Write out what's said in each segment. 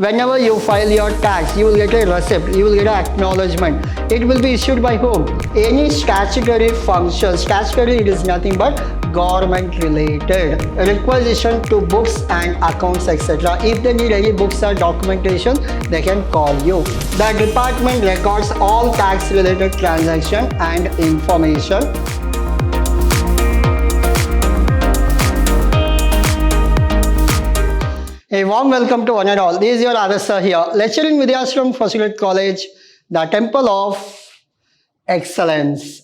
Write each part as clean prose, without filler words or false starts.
Whenever you file your tax, you will get a receipt, you will get an acknowledgement. It will be issued by whom? Any statutory function. Statutory, it is nothing but government related. Requisition to books and accounts, etc. If they need any books or documentation, they can call you. The department records all tax related transaction and information. A warm welcome to one and all. This is your Adasa here, lecturing Vidyashram First College, the Temple of Excellence.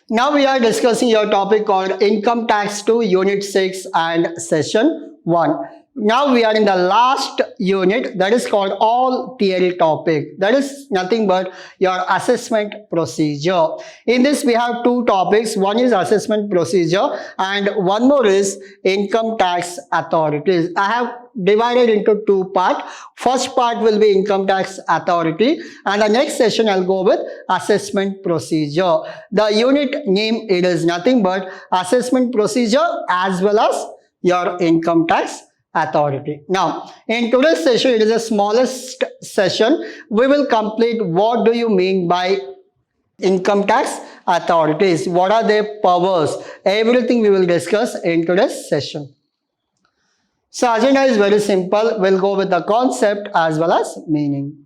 Now we are discussing your topic called Income Tax 2, Unit 6 and Session 1. Now we are in the last unit, that is called all theory topic. That is nothing but your assessment procedure. In this we have two topics. One is assessment procedure and one more is income tax authorities. I have divided into two parts. First part will be income tax authority and the next session I'll go with assessment procedure. The unit name, it is nothing but assessment procedure as well as your income tax authority. Now, in today's session, it is the smallest session. We will complete what do you mean by income tax authorities, what are their powers, everything we will discuss in today's session. So, agenda is very simple. We'll go with the concept as well as meaning.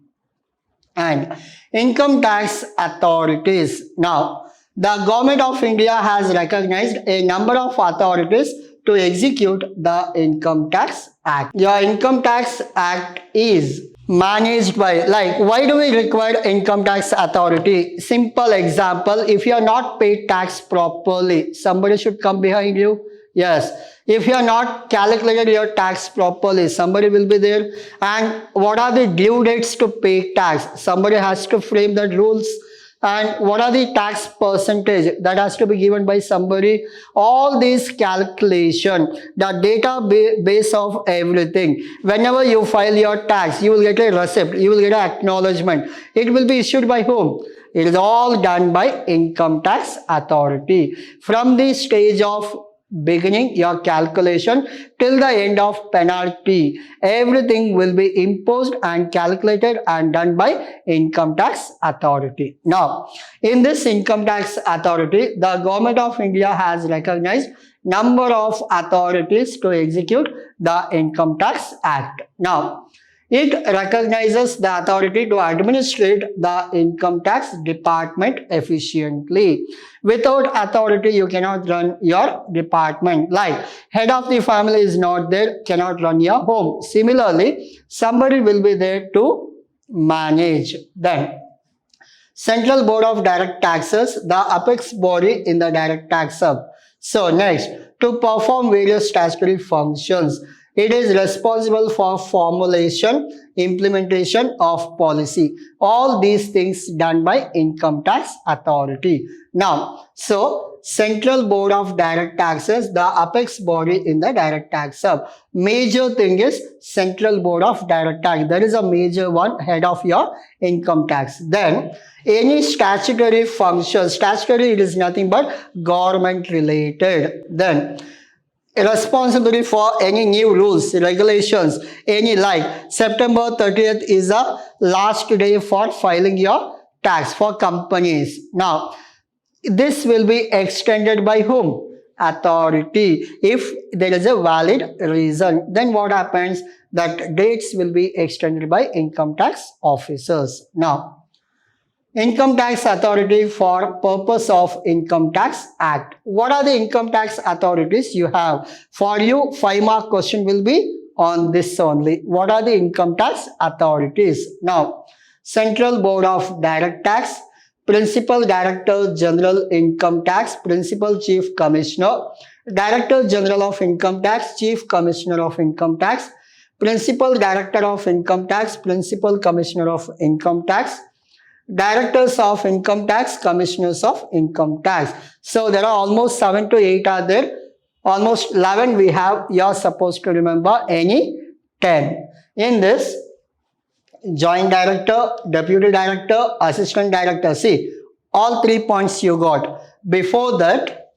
And income tax authorities. Now, the government of India has recognized a number of authorities to execute the Income Tax Act. Your Income Tax Act is managed by, like, why do we require Income Tax Authority? Simple example, if you are not paid tax properly, somebody should come behind you. Yes, if you are not calculated your tax properly, somebody will be there. And what are the due dates to pay tax? Somebody has to frame the rules. And what are the tax percentage that has to be given by somebody? All these calculation, the database of everything. Whenever you file your tax, you will get a receipt, you will get an acknowledgement. It will be issued by whom? It is all done by Income Tax Authority. From the stage of beginning your calculation till the end of penalty, everything will be imposed and calculated and done by Income Tax Authority. Now, in this Income Tax Authority, the government of India has recognized number of authorities to execute the Income Tax Act. Now, it recognizes the authority to administrate the income tax department efficiently. Without authority, you cannot run your department. Like, head of the family is not there, cannot run your home. Similarly, somebody will be there to manage. Then, Central Board of Direct Taxes, the apex body in the direct tax sub. So, next, to perform various statutory functions. It is responsible for formulation, implementation of policy. All these things done by Income Tax Authority. Now, so Central Board of Direct Taxes, the apex body in the direct tax sub. Major thing is Central Board of Direct Tax. That is a major one, head of your income tax. Then, any statutory function. Statutory, it is nothing but government related. Then, responsibility for any new rules, regulations, any like September 30th is the last day for filing your tax for companies. Now, this will be extended by whom? Authority. If there is a valid reason, then what happens? That dates will be extended by income tax officers. Now, Income Tax Authority for purpose of Income Tax Act. What are the income tax authorities you have? For you, 5-mark question will be on this only. What are the income tax authorities? Now, Central Board of Direct Tax, Principal Director General Income Tax, Principal Chief Commissioner, Director General of Income Tax, Chief Commissioner of Income Tax, Principal Director of Income Tax, Principal Commissioner of Income Tax, Directors of Income Tax, Commissioners of Income Tax. So there are almost 7 to 8 are there. Almost 11 we have. You are supposed to remember any 10. In this, Joint Director, Deputy Director, Assistant Director. See, all 3 points you got. Before that,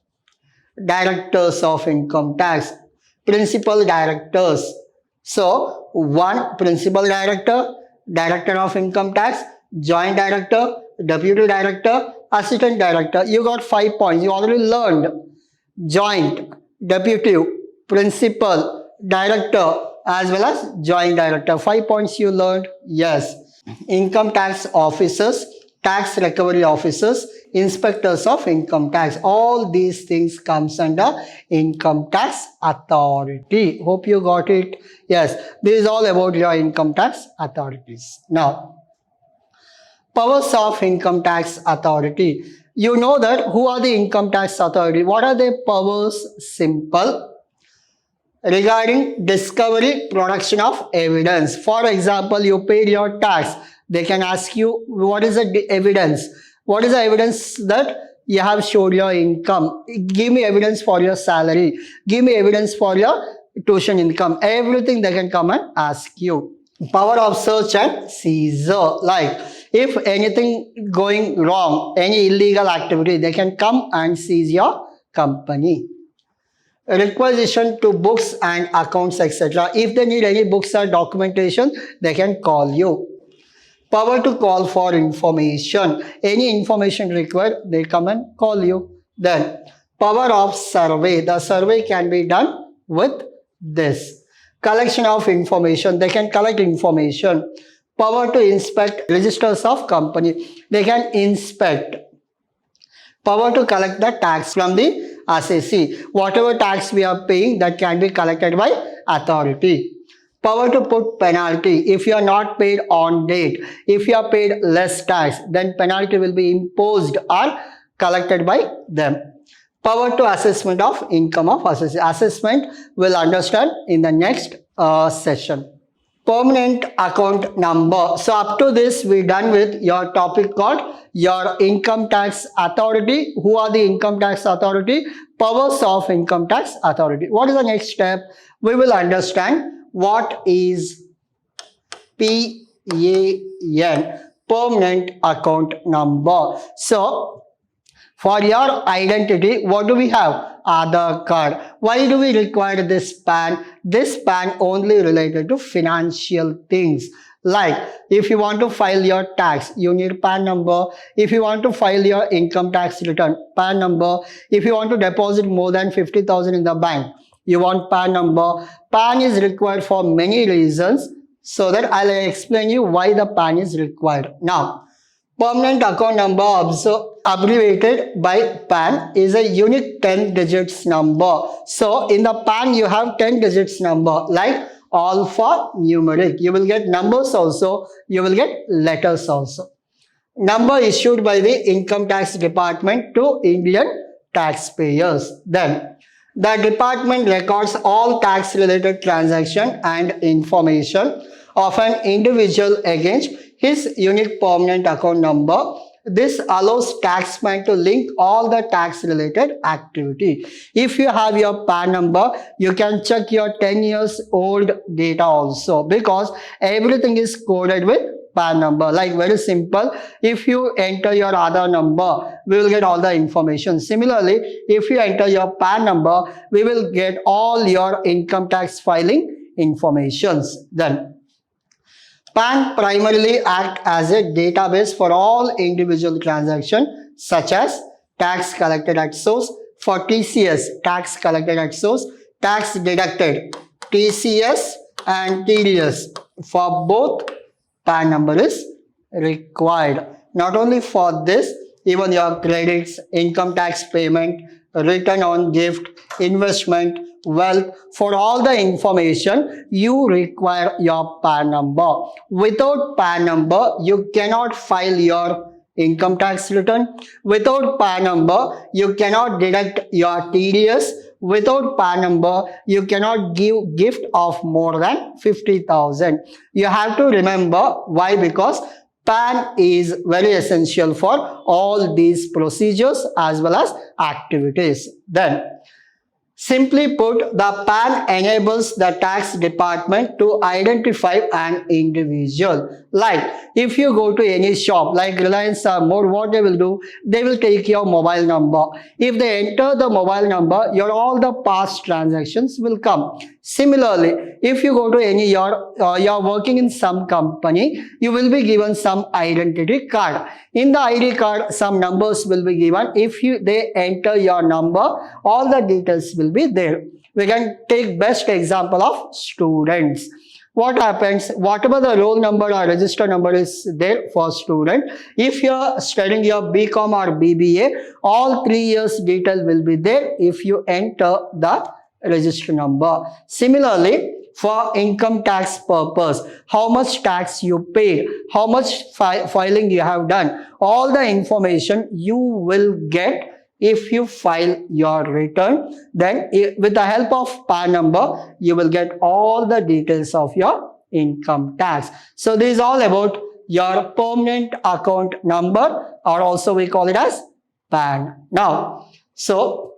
Directors of Income Tax, Principal Directors, So, one, principal director, director of income tax, joint director, deputy director, assistant director. You got 5 points. You already learned joint, deputy, principal, director, as well as joint director. 5 points you learned. Yes. Income tax officers, tax recovery officers, inspectors of income tax. All these things comes under income tax authority. Hope you got it. Yes, this is all about your income tax authorities. Now, powers of income tax authority. You know that who are the income tax authority? What are their powers? Simple. Regarding discovery, production of evidence. For example, you paid your tax. They can ask you, what is the evidence? What is the evidence that you have showed your income? Give me evidence for your salary. Give me evidence for your tuition income. Everything they can come and ask you. Power of search and seizure. Like if anything going wrong, any illegal activity, they can come and seize your company. Requisition to books and accounts, etc. If they need any books or documentation, they can call you. Power to call for information. Any information required, they come and call you. Then, power of survey. The survey can be done with this. Collection of information. They can collect information. Power to inspect registers of company. They can inspect. Power to collect the tax from the assessee. Whatever tax we are paying, that can be collected by authority. Power to put penalty. If you are not paid on date, if you are paid less tax, then penalty will be imposed or collected by them. Power to assessment of income of assessee. Assessment will understand in the next session. Permanent account number. So up to this, we done with your topic called your income tax authority. Who are the income tax authority? Powers of income tax authority. What is the next step? We will understand what is PAN, permanent account number. So for your identity, what do we have? Aadhaar card. Why do we require this PAN? This PAN only related to financial things. Like if you want to file your tax, you need PAN number. If you want to file your income tax return, PAN number. If you want to deposit more than 50,000 in the bank, you want PAN number. PAN is required for many reasons. So that I'll explain you why the PAN is required. Now, permanent account number, abbreviated by PAN, is a unique 10 digits number. So in the PAN you have 10 digits number like alphanumeric. You will get numbers also, you will get letters also. Number issued by the income tax department to Indian taxpayers. Then the department records all tax related transaction and information of an individual against his unique permanent account number. This allows taxman to link all the tax related activity. If you have your PAN number, you can check your 10 years old data also, because everything is coded with PAN number. Like very simple, if you enter your Aadhaar number, we will get all the information. Similarly, if you enter your PAN number, we will get all your income tax filing informations. Then PAN primarily acts as a database for all individual transactions such as tax collected at source. For TCS, tax collected at source, tax deducted, TCS and TDS. For both, PAN number is required. Not only for this, even your credits, income tax payment, return on gift, investment, wealth, for all the information, you require your PAN number. Without PAN number, you cannot file your income tax return. Without PAN number, you cannot deduct your TDS. Without PAN number, you cannot give gift of more than 50,000. You have to remember why, because PAN is very essential for all these procedures as well as activities. Then, simply put, the PAN enables the tax department to identify an individual. Like if you go to any shop like Reliance or more, what they will do? They will take your mobile number. If they enter the mobile number, your all the past transactions will come. Similarly, if you go to any you're working in some company, you will be given some identity card. In the ID card, some numbers will be given. If they enter your number, all the details will be there. We can take best example of students. What happens, whatever the roll number or register number is there for student, if you're studying your BCom or BBA, all 3 years detail will be there if you enter the register number. Similarly, for income tax purpose, how much tax you paid, how much filing you have done, all the information you will get if you file your return. Then with the help of PAN number, you will get all the details of your income tax. So this is all about your permanent account number, or also we call it as PAN. Now, so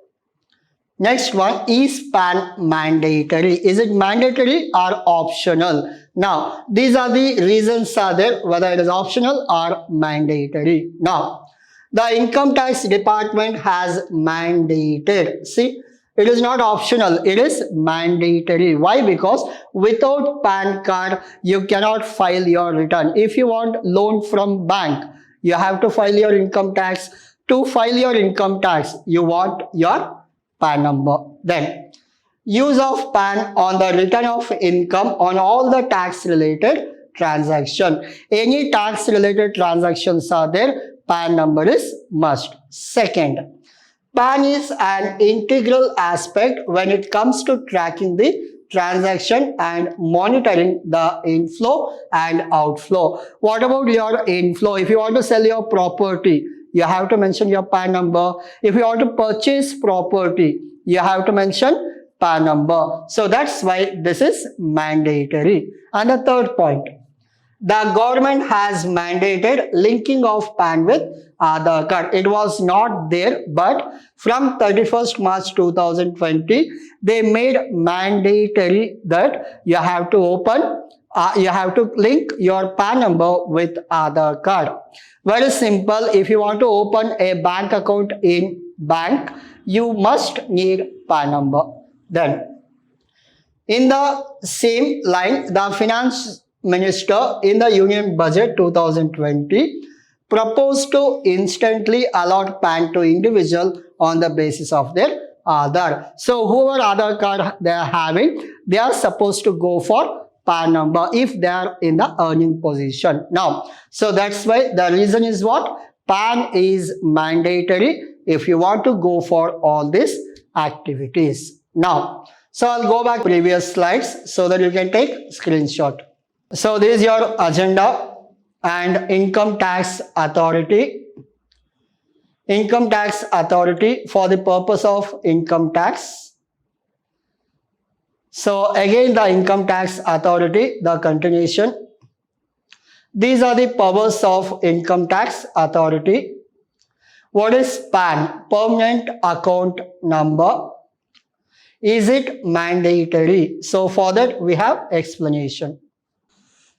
next one, is PAN mandatory? Is it mandatory or optional? Now, these are the reasons are there whether it is optional or mandatory. Now, the income tax department has mandated. See, it is not optional, it is mandatory. Why? Because without PAN card, you cannot file your return. If you want loan from bank, you have to file your income tax. To file your income tax, you want your PAN number. Then, use of PAN on the return of income on all the tax related transaction. Any tax related transactions are there, PAN number is must. Second, PAN is an integral aspect when it comes to tracking the transaction and monitoring the inflow and outflow. What about your inflow? If you want to sell your property, you have to mention your PAN number. If you want to purchase property, you have to mention PAN number. So that's why this is mandatory. And the third point, the government has mandated linking of PAN with Aadhaar card. It was not there, but from 31st March 2020, they made mandatory that you have to you have to link your PAN number with Aadhaar card. Very simple. If you want to open a bank account in bank, you must need PAN number. Then, in the same line, the finance minister in the Union Budget 2020 proposed to instantly allot PAN to individual on the basis of their Aadhaar. So whoever Aadhaar card they are having, they are supposed to go for PAN number if they are in the earning position. Now, so that's why the reason is what? PAN is mandatory if you want to go for all these activities. Now, so I'll go back to previous slides so that you can take screenshot. So this is your agenda and income tax authority. Income tax authority for the purpose of income tax. So again the income tax authority, the continuation. These are the powers of income tax authority. What is PAN? Permanent account number. Is it mandatory? So for that we have explanation.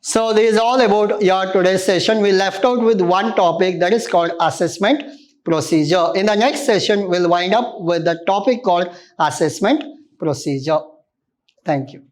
So this is all about your today's session. We left out with one topic that is called assessment procedure. In the next session, we'll wind up with the topic called assessment procedure. Thank you.